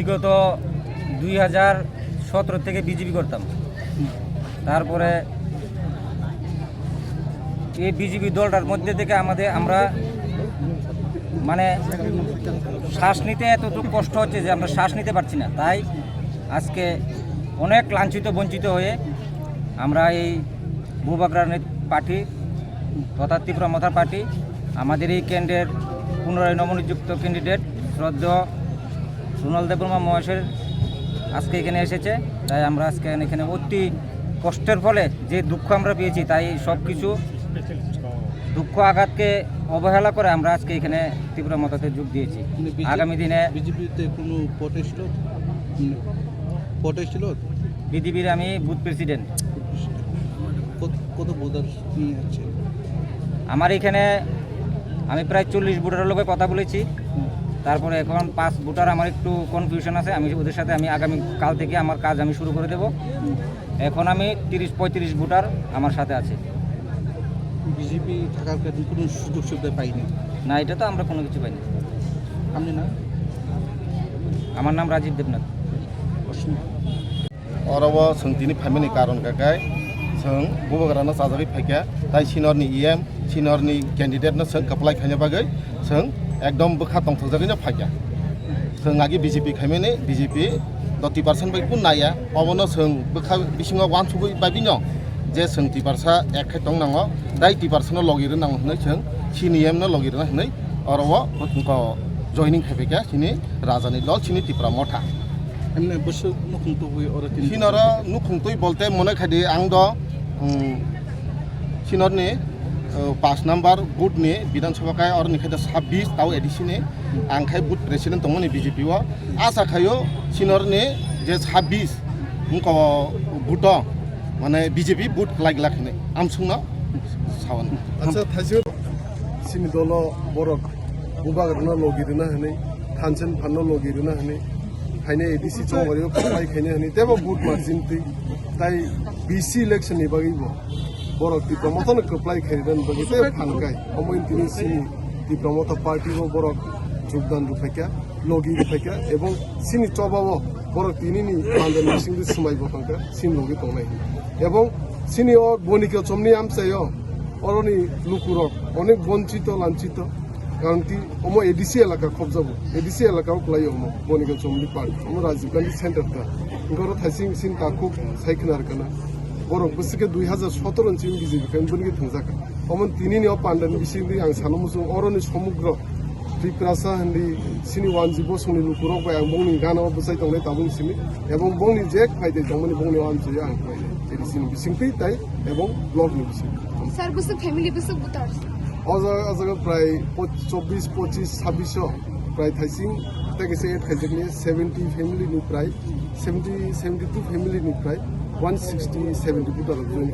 বিগত 2017 থেকে বিজেপি করতাম। তারপরে এই বিজেপি দলটার মধ্যে থেকে আমরা মানে শ্বাস নিতে এতটুকু কষ্ট হচ্ছে যে আমরা শ্বাস নিতে পারছি না। তাই আজকে অনেক লাঞ্ছিত বঞ্চিত হয়ে আমরা এই বুবাগ্রান পার্টি তথা ত্রিপুরা মথা পার্টি আমাদের এই কেন্দ্রের পুনরায় নবনিযুক্ত ক্যান্ডিডেট শ্রদ্ধেয় রুনাল দেববর্মা মহাশয়ের আজকে এখানে এসেছে। তাই আমরা আজকে এখানে অতি কষ্টের ফলে যে দুঃখ আমরা পেয়েছি, তাই সব কিছু দুঃখ আঘাতকে অবহেলা করে আমরা আজকে এখানে ত্রিপুরা মথাতে যোগ দিয়েছি। আগামী দিনে বিজেপিতে কোনো প্রটেস্ট ছিল? বিজেপির আমি বুথ প্রেসিডেন্ট। কত ভোটার নিয়ে আছে? আমার এখানে আমি প্রায় 40 ভোটারের লোকের কথা বলেছি। তারপরে এখন 5 ভোটার আমার একটু কনফিউশন আছে। আমি ওদের সাথে আগামী কাল থেকে আমার কাজ আমি শুরু করে দেব। এখন আমি 30-35 ভোটার আমার সাথে আছে। বিজেপি থাকার কারণে কোনো সুযোগ সুবিধা পাইনি? না, এটা তো আমরা কোনো কিছু পাইনি। আপনি না? আমার নাম রাজীব দেবনাথ। अरबो सोंथिनि फाइमेनि कारण काकाय जों बुबाग्राना साजाखै फाइका ताइ सिनियरनि इएम सिनियरनि कैंडिडेटनो जों कप्लाय खायनो बागै जों एकदम बोखा तंथजाखैनो फाइका जों आगे बीजेपी खाइमेनि बीजेपी 30% बाय कुन नाया अबनो जों बोखा बिसिङाव वान सुबै बाबिनो जे जों 30% एखाय दं नाङो दाइ 30% लगिरो नाङो होनै जों सिनिएमनो लगिरो होनै अरबो हुतुंको जॉइनिंग खाइफैका सिनि राजानि दल सिनि त्रिपुरा मथा এমনি বসে নুখুংতই ওরা তিন सिनरा नुखुंतई बोलते मने खादि आं द सिनरनि 5 नम्बर बुथनि विधानसभा काय और निखाय 26 ताव एडिसिनि आंखाय बुथ प्रेसिडेंट दंमोन बीजेपी व आशा खायो सिनरनि जे 26 मुको बुथ माने बीजेपी बुथ लागलाखने आमसुंना सावन अच्छा थाइसे सिनि दल बरक बुबाग्राना लगिरना हनै थानसेन फाननो लगिरना हनै खायने एडिसि चौबारियाव कप्लाय खायने हनै तेबो बुथ मार्जिन ताई बीसी इलेक्शन नि बागैबो बरक टिप्रमथन कप्लाय खायदन बागैते फानकाय अमोइन तिनि सिनि टिप्रमथ पार्टी व बरक যোগদান रुफायका लगी रुफायका एवं सिनि चबाबो बरक तिनिनि मानदन सिंदि सुमायबो फानका सिन लगी तंनाय एवं सिनि अ बनिका चमनि आमसायो अरनि लुकुरक अनेक बंचित लांचित কারণ কি ওমো এডিসি এলাকা খবজাব এডিসি এলাকাও ক্লাই ওমো বনিকা চমলি পার্ক ওমো রাজীব গান্ধী সেন্টারটা গরো থাইসিং সিন তাকু সাইখনার কানা বরক বসিকে 2017 সিম বিজেপি কেন বনিকে থংজাকা ওমন তিনিনি অ পান্ডানি বিসিনি আং সানমুসু অরনি সমগ্র ত্রিপ্রাসা হন্দি সিনি ওয়ানজিবো সুনি লুকুরক বাই আং বংনি গানা বসাই তংলে তাবুং সিনি এবং বংনি জেক ফাইদে জমনি বংনি ওয়ানজি আং ফাইদে এডিসিনি বিসিংপি তাই এবং ব্লগনি বিসিং স্যার বসে ফ্যামিলি বসে বুতার अजग प्राय 24-25-26 प्राय थाइसिं तक 70 फैमिली प्राय 72 फैमिली 160-70 बुटार जॉइन